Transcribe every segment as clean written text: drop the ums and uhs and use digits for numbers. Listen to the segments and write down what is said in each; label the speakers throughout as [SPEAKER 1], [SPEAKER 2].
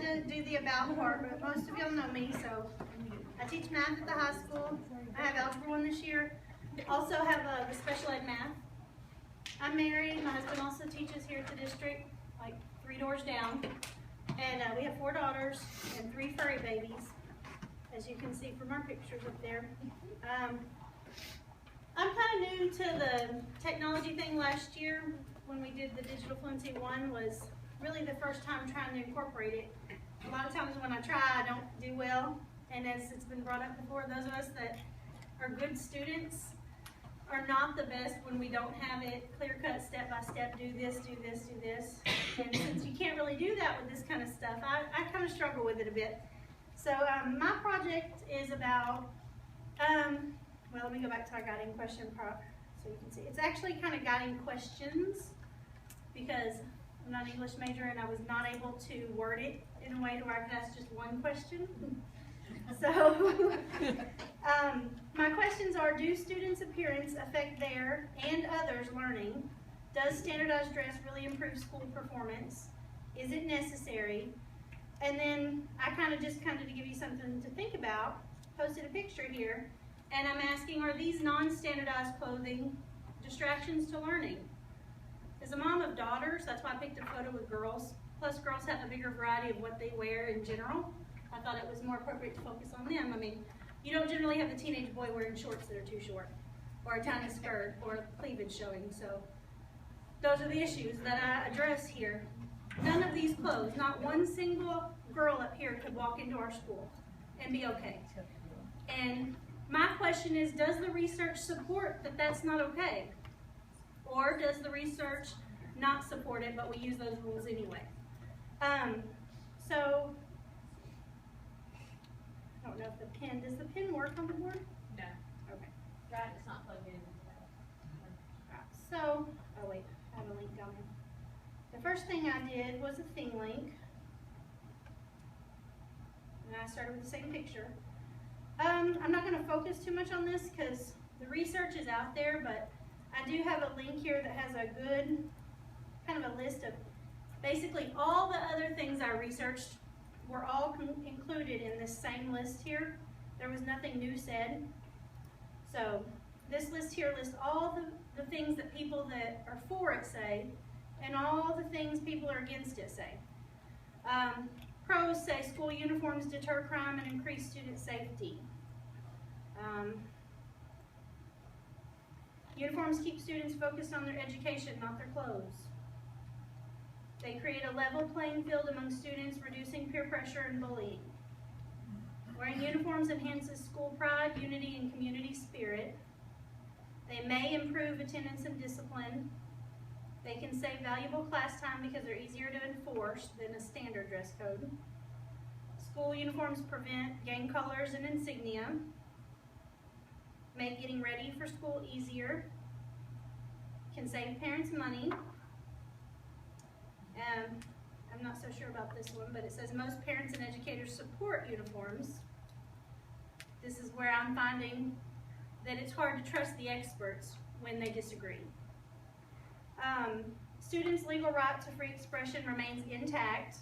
[SPEAKER 1] had to do the about part, but most of y'all know me, so I teach math at the high school. I have Algebra 1 this year. Also have the special ed math. I'm married. My husband also teaches here at the district, like 3 doors down. And we have 4 daughters and 3 furry babies, as you can see from our pictures up there. I'm kind of new to the technology thing. Last year when we did the Digital Fluency 1 was really the first time trying to incorporate it. A lot of times when I try, I don't do well. And as it's been brought up before, those of us that are good students are not the best when we don't have it clear-cut, step-by-step, do this, do this, do this. And since you can't really do that with this kind of stuff, I kind of struggle with it a bit. So my project is about, well, let me go back to our guiding question prop so you can see. It's actually kind of guiding questions because I'm not an English major and I was not able to word it in a way to where I could ask just one question. So my questions are, do students' appearance affect their and others' learning? Does standardized dress really improve school performance? Is it necessary? And then I just to give you something to think about, posted a picture here, and I'm asking, are these non-standardized clothing distractions to learning? As a mom of daughters, that's why I picked a photo with girls, plus girls have a bigger variety of what they wear in general. I thought it was more appropriate to focus on them. I mean, you don't generally have a teenage boy wearing shorts that are too short, or a tiny skirt, or cleavage showing. So those are the issues that I address here. None of these clothes, not one single girl up here could walk into our school and be okay. And my question is, does the research support that that's not okay? Or does the research not support it, but we use those rules anyway? So, I don't know if the pen, does the pen work on the board?
[SPEAKER 2] No.
[SPEAKER 1] Okay.
[SPEAKER 2] Right, it's not plugged in.
[SPEAKER 1] Right. So, oh wait, I have a link down here. The first thing I did was a thing link. And I started with the same picture. I'm not going to focus too much on this because the research is out there, but I do have a link here that has a good kind of a list of basically all the other things I researched were all included in this same list here. There was nothing new said. So this list here lists all the things that people that are for it say and all the things people are against it say. Pros say school uniforms deter crime and increase student safety. Uniforms keep students focused on their education, not their clothes. They create a level playing field among students, reducing peer pressure and bullying. Wearing uniforms enhances school pride, unity, and community spirit. They may improve attendance and discipline. They can save valuable class time because they're easier to enforce than a standard dress code. School uniforms prevent gang colors and insignia. Make getting ready for school easier. Can save parents money. I'm not so sure about this one, but it says most parents and educators support uniforms. This is where I'm finding that it's hard to trust the experts when they disagree. Students' legal right to free expression remains intact.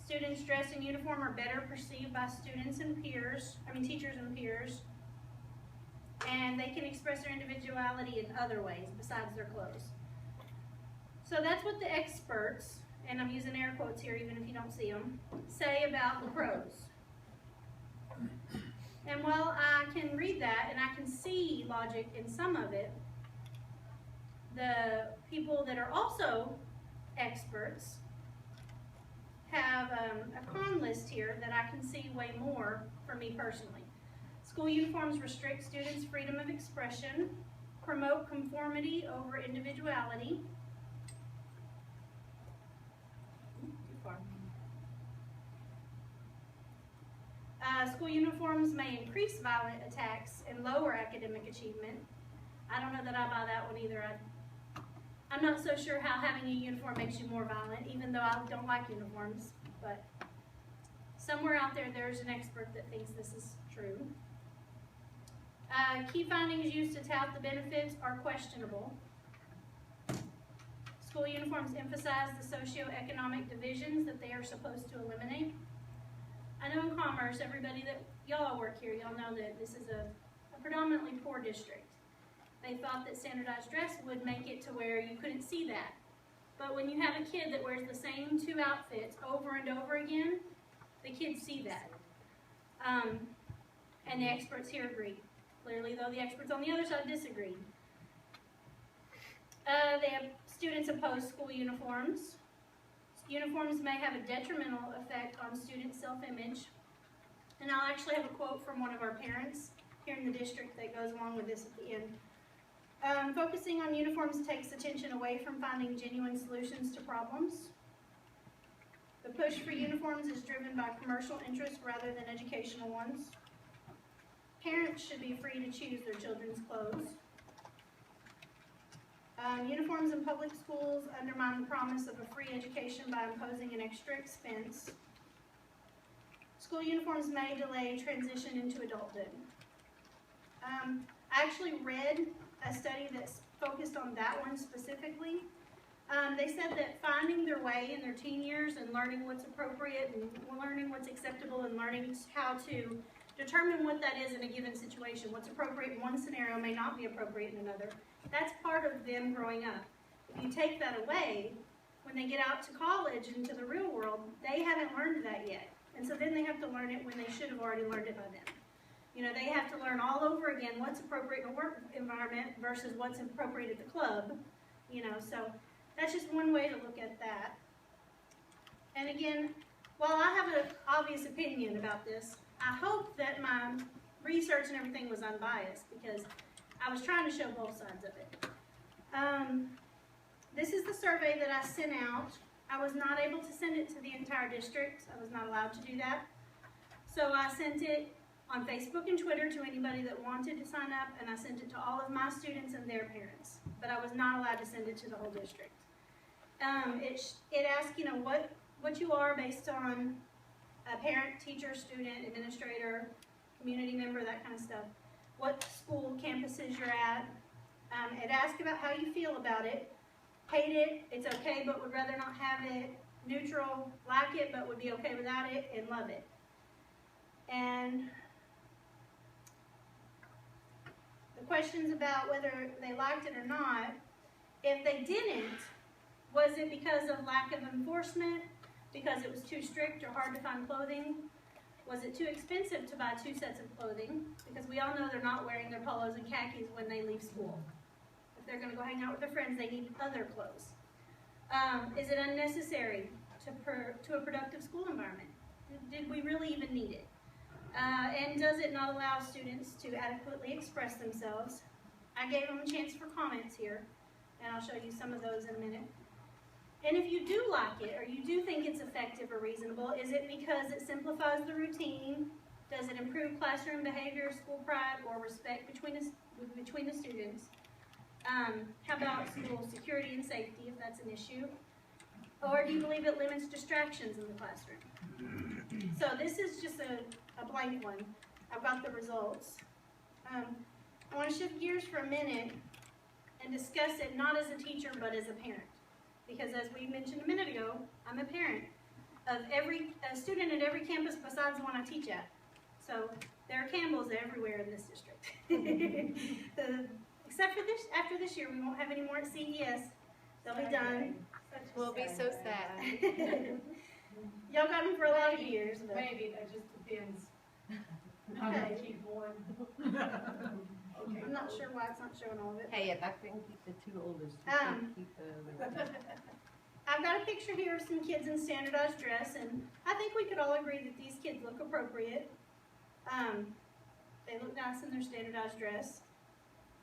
[SPEAKER 1] Students dressed in uniform are better perceived by students and peers, teachers and peers, and they can express their individuality in other ways besides their clothes. So that's what the experts, and I'm using air quotes here even if you don't see them, say about the pros. And while I can read that and I can see logic in some of it, the people that are also experts have a con list here that I can see way more for me personally. School uniforms restrict students' freedom of expression, promote conformity over individuality. School uniforms may increase violent attacks and lower academic achievement. I don't know that I buy that one either. I'm not so sure how having a uniform makes you more violent, even though I don't like uniforms. But somewhere out there, there's an expert that thinks this is true. Key findings used to tout the benefits are questionable. School uniforms emphasize the socioeconomic divisions that they are supposed to eliminate. I know in commerce, everybody that y'all work here, y'all know that this is a predominantly poor district. They thought that standardized dress would make it to where you couldn't see that. But when you have a kid that wears the same 2 outfits over and over again, the kids see that. And the experts here agree. Clearly, though, the experts on the other side disagree. Students oppose school uniforms. Uniforms may have a detrimental effect on students' self-image. And I'll actually have a quote from one of our parents here in the district that goes along with this at the end. Focusing on uniforms takes attention away from finding genuine solutions to problems. The push for uniforms is driven by commercial interests rather than educational ones. Parents should be free to choose their children's clothes. Uniforms in public schools undermine the promise of a free education by imposing an extra expense. School uniforms may delay transition into adulthood. I actually read a study that's focused on that one specifically. They said that finding their way in their teen years and learning what's appropriate and learning what's acceptable and learning how to determine what that is in a given situation. What's appropriate in one scenario may not be appropriate in another. That's part of them growing up. If you take that away, when they get out to college and to the real world, they haven't learned that yet. And so then they have to learn it when they should have already learned it by then. You know, they have to learn all over again what's appropriate in a work environment versus what's appropriate at the club. You know, so that's just one way to look at that. And again, while I have an obvious opinion about this, I hope that my research and everything was unbiased because I was trying to show both sides of it. This is the survey that I sent out. I was not able to send it to the entire district. I was not allowed to do that. So I sent it on Facebook and Twitter to anybody that wanted to sign up, and I sent it to all of my students and their parents. But I was not allowed to send it to the whole district. It asks, you know, what you are based on a parent, teacher, student, administrator, community member, that kind of stuff. What school, campuses you're at. It asks about how you feel about it. Hate it, it's okay, but would rather not have it. Neutral, like it, but would be okay without it, and love it. And the questions about whether they liked it or not, if they didn't, was it because of lack of enforcement? Because it was too strict or hard to find clothing? Was it too expensive to buy 2 sets of clothing? Because we all know they're not wearing their polos and khakis when they leave school. If they're going to go hang out with their friends, they need other clothes. Is it unnecessary to a productive school environment? Did we really even need it? And does it not allow students to adequately express themselves? I gave them a chance for comments here, and I'll show you some of those in a minute. And if you do like it, or you do think it's effective or reasonable, is it because it simplifies the routine? Does it improve classroom behavior, school pride, or respect between the students? How about school security and safety, if that's an issue? Or do you believe it limits distractions in the classroom? So this is just a blank one. I've got the results. I want to shift gears for a minute and discuss it not as a teacher, but as a parent. Because as we mentioned a minute ago, I'm a parent of a student at every campus besides the one I teach at. So there are Campbells everywhere in this district. Except for this, after this year, we won't have any more at CES. They'll be done.
[SPEAKER 2] We'll be so sad.
[SPEAKER 1] Y'all got them for a lot of years. But.
[SPEAKER 3] Maybe, that just depends. How
[SPEAKER 1] Okay.
[SPEAKER 3] they keep one.
[SPEAKER 1] Okay. I'm not sure why it's not showing all of it.
[SPEAKER 2] Hey, if I couldn't keep the 2 oldest, keep the other.
[SPEAKER 1] I've got a picture here of some kids in standardized dress, and I think we could all agree that these kids look appropriate. They look nice in their standardized dress.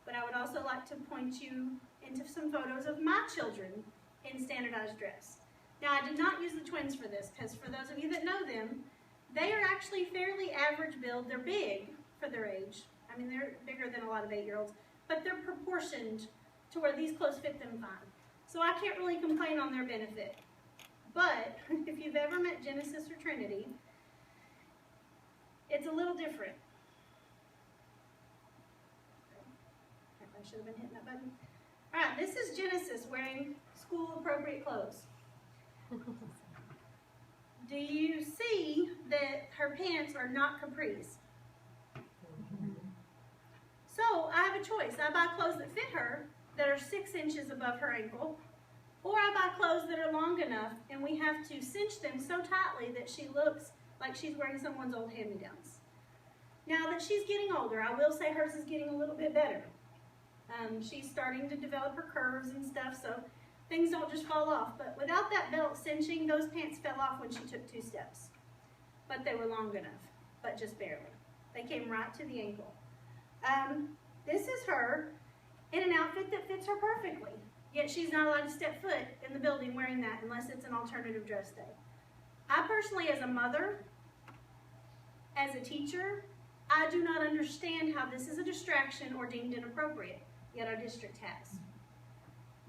[SPEAKER 1] But I would also like to point you into some photos of my children in standardized dress. Now, I did not use the twins for this, because for those of you that know them, they are actually fairly average build. They're big for their age. I mean, they're bigger than a lot of 8-year-olds, but they're proportioned to where these clothes fit them fine. So I can't really complain on their benefit. But if you've ever met Genesis or Trinity, it's a little different. I should have been hitting that button. All right, this is Genesis wearing school appropriate clothes. Do you see that her pants are not capris? So I have a choice. I buy clothes that fit her, that are 6 inches above her ankle, or I buy clothes that are long enough and we have to cinch them so tightly that she looks like she's wearing someone's old hand-me-downs. Now that she's getting older, I will say hers is getting a little bit better. She's starting to develop her curves and stuff, so things don't just fall off. But without that belt cinching, those pants fell off when she took 2 steps. But they were long enough, but just barely. They came right to the ankle. This is her in an outfit that fits her perfectly. Yet she's not allowed to step foot in the building wearing that unless it's an alternative dress day. I personally, as a mother, as a teacher, I do not understand how this is a distraction or deemed inappropriate, yet our district has.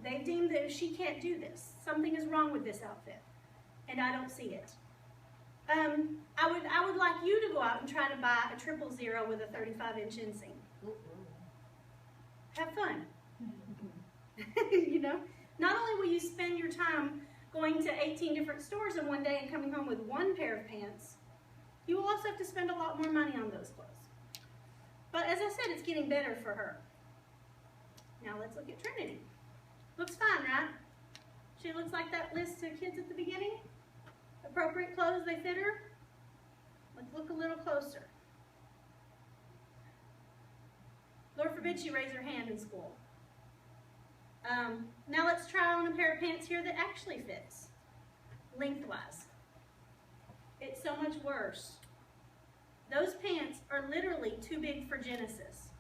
[SPEAKER 1] They deem that she can't do this. Something is wrong with this outfit, and I don't see it. I would like you to go out and try to buy a 000 with a 35-inch inseam. Have fun. You know, not only will you spend your time going to 18 different stores in one day and coming home with 1 pair of pants, you will also have to spend a lot more money on those clothes. But as I said, it's getting better for her. Now let's look at Trinity. Looks fine, right? She looks like that list of kids at the beginning. Appropriate clothes, they fit her. Let's look a little closer. Lord forbid she raise her hand in school. Now let's try on a pair of pants here that actually fits, lengthwise. It's so much worse. Those pants are literally too big for Genesis,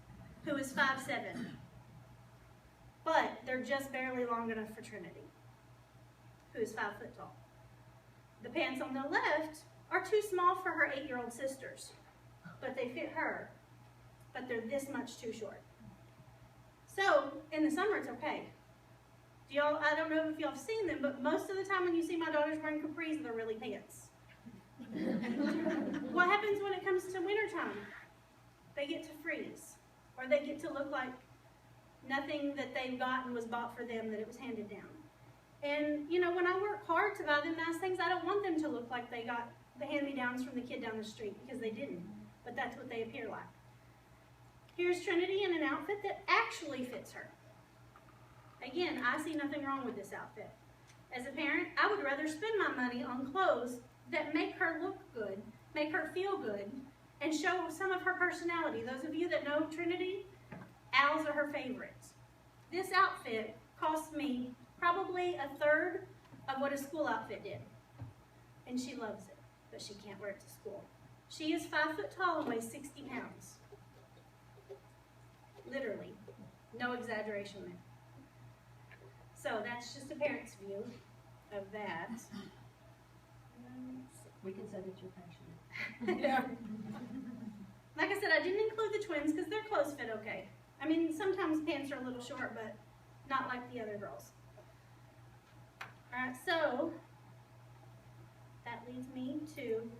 [SPEAKER 1] who is 5'7". But they're just barely long enough for Trinity, who is 5 foot tall. The pants on the left are too small for her 8-year-old sisters, but they fit her, but they're this much too short. So, in the summer, it's okay. I don't know if y'all have seen them, but most of the time when you see my daughters wearing capris, they're really pants. What happens when it comes to wintertime? They get to freeze, or they get to look like nothing that they've gotten was bought for them, that it was handed down. And, you know, when I work hard to buy them nice things, I don't want them to look like they got the hand-me-downs from the kid down the street, because they didn't, but that's what they appear like. Here's Trinity in an outfit that actually fits her. Again, I see nothing wrong with this outfit. As a parent, I would rather spend my money on clothes that make her look good, make her feel good, and show some of her personality. Those of you that know Trinity, owls are her favorites. This outfit cost me probably 1/3 of what a school outfit did. And she loves it, but she can't wear it to school. She is 5 foot tall and weighs 60 pounds. Literally. No exaggeration there. So that's just a parent's view of that.
[SPEAKER 2] We can send it to your passion.
[SPEAKER 1] Yeah. Like I said, I didn't include the twins because their clothes fit okay. I mean, sometimes pants are a little short, but not like the other girls. Alright, so that leads me to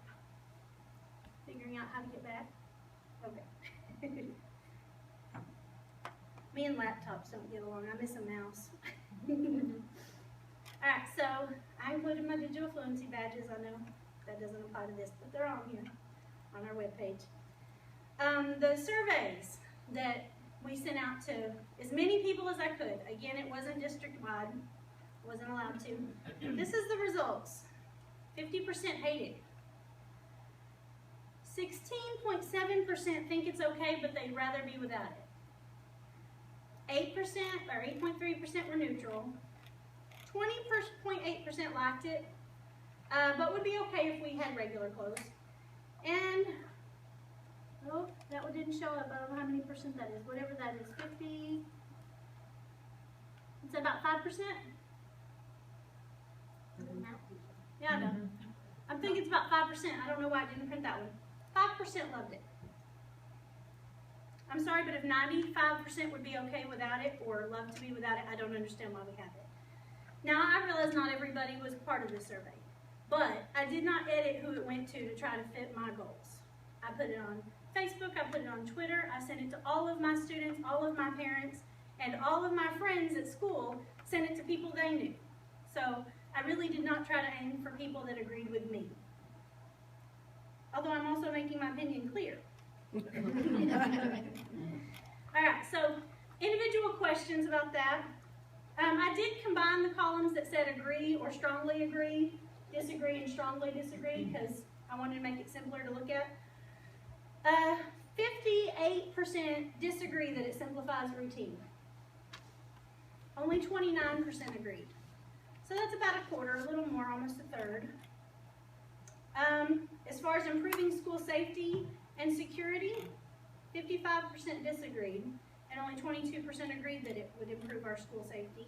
[SPEAKER 1] figuring out how to get back. Okay. Me and laptops don't get along. I miss a mouse. Alright, so I included my digital fluency badges. I know that doesn't apply to this, but they're on here on our webpage. The surveys that we sent out to as many people as I could. Again, it wasn't district-wide. Wasn't allowed to. This is the results. 50% hate it. 16.7% think it's okay, but they'd rather be without it. 8% or 8.3% were neutral. 20.8% liked it, but would be okay if we had regular clothes. And, oh, that one didn't show up. I don't know how many percent that is. Whatever that is, 50, it's about 5%? Yeah, I know. I'm thinking it's about 5%. I don't know why I didn't print that one. 5% loved it. I'm sorry, but if 95% would be okay without it or love to be without it, I don't understand why we have it. Now, I realize not everybody was part of this survey, but I did not edit who it went to try to fit my goals. I put it on Facebook, I put it on Twitter, I sent it to all of my students, all of my parents, and all of my friends at school sent it to people they knew. So I really did not try to aim for people that agreed with me. Although I'm also making my opinion clear. All right, so individual questions about that. I did combine the columns that said agree or strongly agree, disagree and strongly disagree, because I wanted to make it simpler to look at. 58% disagree that it simplifies routine. Only 29% agreed. So that's about a quarter, a little more, almost a third. As far as improving school safety and security, 55% disagreed, and only 22% agreed that it would improve our school safety.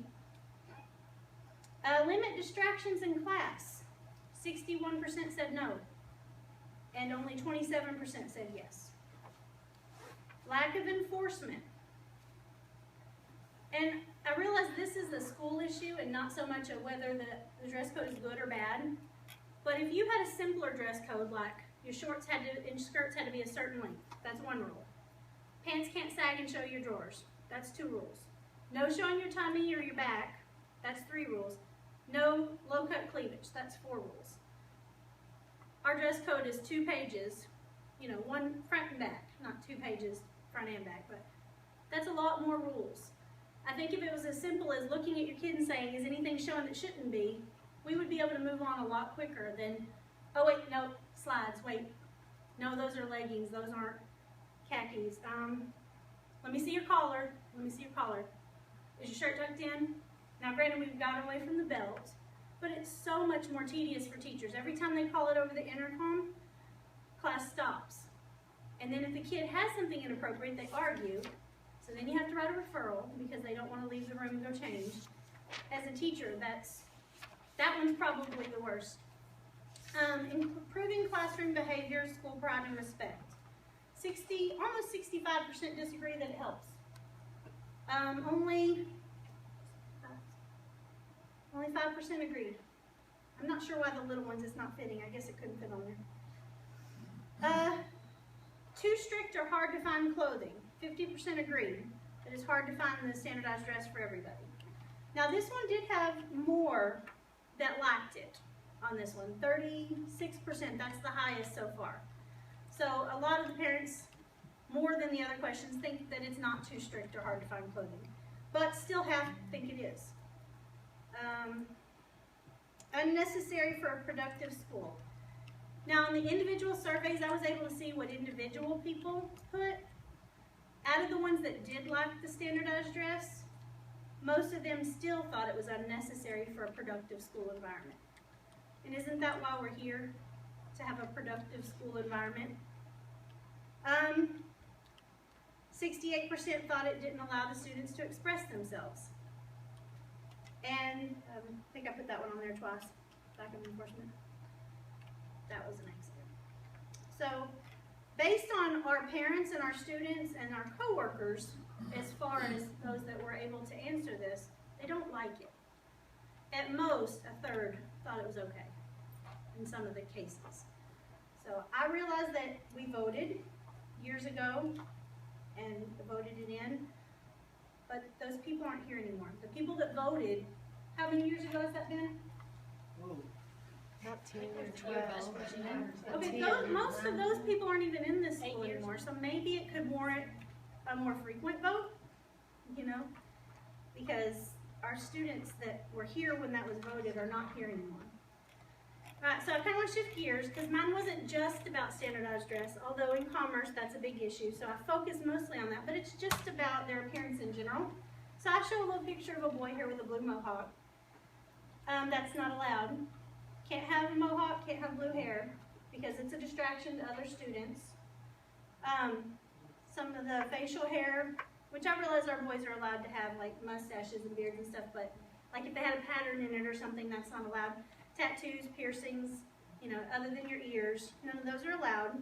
[SPEAKER 1] Limit distractions in class, 61% said no, and only 27% said yes. Lack of enforcement. And I realize this is a school issue and not so much of whether the dress code is good or bad. But if you had a simpler dress code, like your shorts and skirts had to be a certain length, that's one rule. Pants can't sag and show your drawers, that's 2 rules. No showing your tummy or your back, that's 3 rules. No low-cut cleavage, that's 4 rules. Our dress code is 2 pages, you know, 1 front and back, not 2 pages front and back, but that's a lot more rules. I think if it was as simple as looking at your kid and saying, is anything showing that shouldn't be, we would be able to move on a lot quicker than, oh wait, no, slides, wait. No, those are leggings, those aren't khakis. Let me see your collar, let me see your collar. Is your shirt tucked in? Now granted, we've got away from the belt, but it's so much more tedious for teachers. Every time they call it over the intercom, class stops. And then if the kid has something inappropriate, they argue. So then you have to write a referral because they don't want to leave the room and go change. As a teacher, that one's probably the worst. Improving classroom behavior, school pride, and respect. Almost 65% disagree that it helps. Only 5% agreed. I'm not sure why the little ones is not fitting. I guess it couldn't fit on there. Too strict or hard to find clothing. 50% agreed that it's hard to find the standardized dress for everybody. Now this one did have more that liked it on this one. 36%, that's the highest so far. So a lot of the parents, more than the other questions, think that it's not too strict or hard to find clothing. But still half think it is. Unnecessary for a productive school. Now in the individual surveys, I was able to see what individual people put. Out of the ones that did like the standardized dress, most of them still thought it was unnecessary for a productive school environment. And isn't that why we're here? To have a productive school environment. 68% thought it didn't allow the students to express themselves. And I think I put that one on there twice, lack of enforcement. That was an accident. So, based on our parents and our students and our coworkers, as far as those that were able to answer this, they don't like it. At most, a third thought it was okay in some of the cases. So I realized that we voted years ago and voted it in, but those people aren't here anymore. The people that voted, how many years ago has that been?
[SPEAKER 2] Whoa.
[SPEAKER 4] Not 10 or 12.
[SPEAKER 1] Okay, most of those people aren't even in this school anymore, so maybe it could warrant a more frequent vote, you know, because our students that were here when that was voted are not here anymore. Alright, so I kind of want to shift gears because mine wasn't just about standardized dress, although in commerce that's a big issue, so I focused mostly on that, but it's just about their appearance in general. So I show a little picture of a boy here with a blue mohawk. That's not allowed. Can't have a mohawk, can't have blue hair because it's a distraction to other students. Some of the facial hair, which I realize our boys are allowed to have like mustaches and beards and stuff, but like if they had a pattern in it or something, that's not allowed. Tattoos, piercings, you know, other than your ears, none of those are allowed.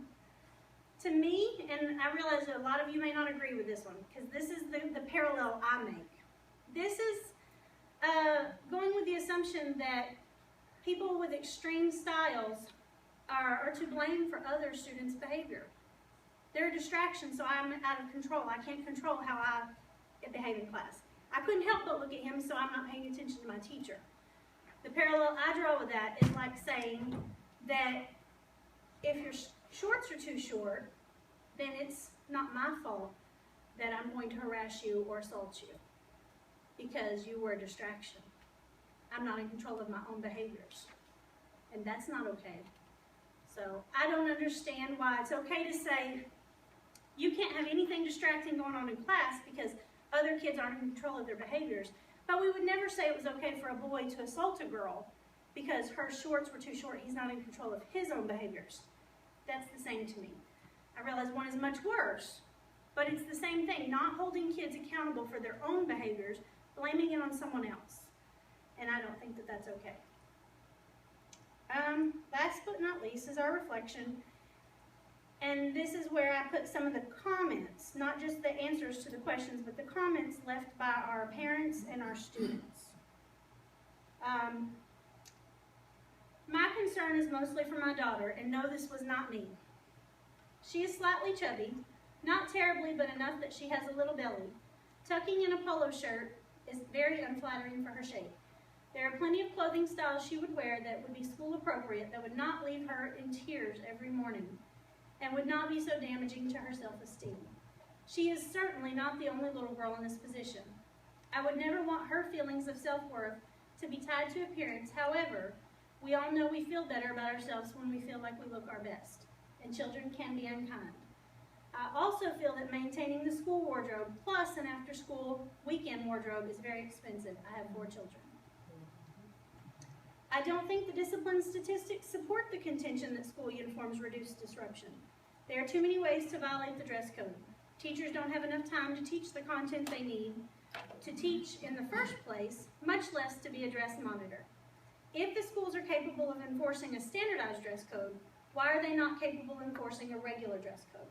[SPEAKER 1] To me, and I realize that a lot of you may not agree with this one, because this is the parallel I make. This is going with the assumption that people with extreme styles are to blame for other students' behavior. They're a distraction, so I'm out of control. I can't control how I behave in class. I couldn't help but look at him, so I'm not paying attention to my teacher. The parallel I draw with that is like saying that if your shorts are too short, then it's not my fault that I'm going to harass you or assault you because you were a distraction. I'm not in control of my own behaviors, and that's not okay. So I don't understand why it's okay to say you can't have anything distracting going on in class because other kids aren't in control of their behaviors, but we would never say it was okay for a boy to assault a girl because her shorts were too short. He's not in control of his own behaviors. That's the same to me. I realize one is much worse, but it's the same thing, not holding kids accountable for their own behaviors, blaming it on someone else. And I don't think that that's okay. Last but not least is our reflection. And this is where I put some of the comments, not just the answers to the questions, but the comments left by our parents and our students. My concern is mostly for my daughter, and no, this was not me. She is slightly chubby, not terribly, but enough that she has a little belly. Tucking in a polo shirt is very unflattering for her shape. There are plenty of clothing styles she would wear that would be school appropriate, that would not leave her in tears every morning, and would not be so damaging to her self-esteem. She is certainly not the only little girl in this position. I would never want her feelings of self-worth to be tied to appearance. However, we all know we feel better about ourselves when we feel like we look our best, and children can be unkind. I also feel that maintaining the school wardrobe plus an after-school weekend wardrobe is very expensive. I have 4 children. I don't think the discipline statistics support the contention that school uniforms reduce disruption. There are too many ways to violate the dress code. Teachers don't have enough time to teach the content they need to teach in the first place, much less to be a dress monitor. If the schools are capable of enforcing a standardized dress code, why are they not capable of enforcing a regular dress code?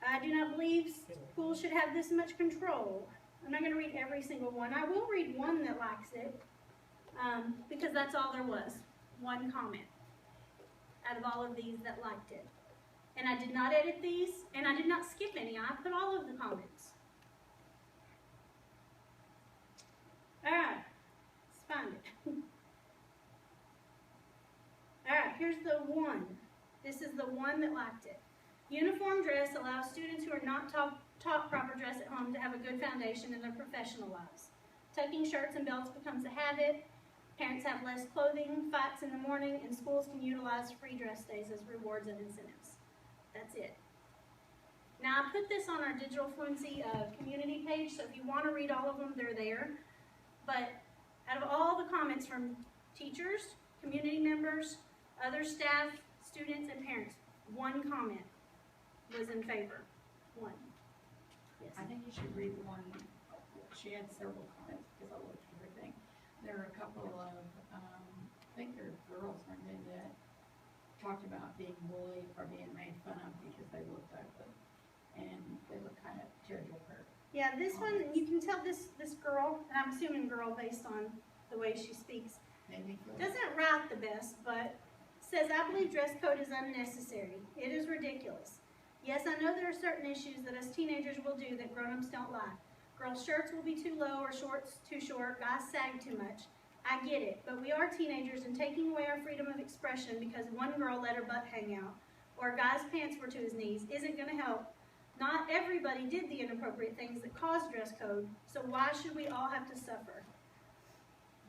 [SPEAKER 1] I do not believe schools should have this much control. I'm not going to read every single one. I will read one that likes it, because that's all there was, one comment out of all of these that liked it. And I did not edit these, and I did not skip any. I put all of the comments. All right, let's find it. All right, here's the one. This is the one that liked it. Uniform dress allows students who are not taught proper dress at home to have a good foundation in their professional lives. Tucking shirts and belts becomes a habit. Parents have less clothing, fights in the morning, and schools can utilize free dress days as rewards and incentives. That's it. Now, I put this on our Digital Fluency community page, so if you want to read all of them, they're there. But out of all the comments from teachers, community members, other staff, students, and parents, one comment was in favor. One. Yes.
[SPEAKER 3] I think you should read the one. She had several comments because I looked at everything. There are a couple of, I think they're girls, weren't they, that talked about being bullied or being made fun of because they looked ugly. And they look kind of tearful.
[SPEAKER 1] Yeah, this one, you can tell this girl, and I'm assuming girl based on the way she speaks, doesn't write the best, but says, I believe dress code is unnecessary. It is ridiculous. Yes, I know there are certain issues that us teenagers will do that grown-ups don't like. Girls' shirts will be too low or shorts too short, guys sag too much. I get it, but we are teenagers, and taking away our freedom of expression because one girl let her butt hang out or a guy's pants were to his knees isn't going to help. Not everybody did the inappropriate things that caused dress code, so why should we all have to suffer?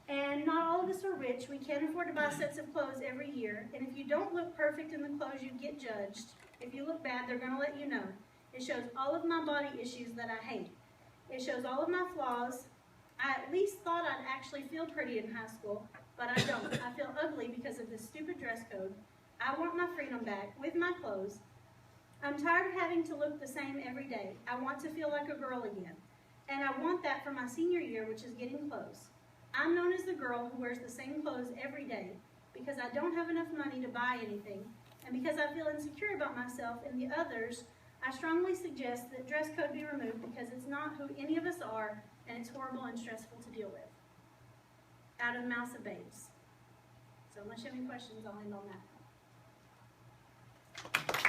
[SPEAKER 1] And not all of us are rich. We can't afford to buy sets of clothes every year, and if you don't look perfect in the clothes, you get judged. If you look bad, they're going to let you know. It shows all of my body issues that I hate. It shows all of my flaws. I at least thought I'd actually feel pretty in high school, but I don't. I feel ugly because of this stupid dress code. I want my freedom back with my clothes. I'm tired of having to look the same every day. I want to feel like a girl again. And I want that for my senior year, which is getting close. I'm known as the girl who wears the same clothes every day because I don't have enough money to buy anything, and because I feel insecure about myself and the others. I strongly suggest that dress code be removed because it's not who any of us are, and it's horrible and stressful to deal with. Out of the mouths of babes. So unless you have any questions, I'll end on that.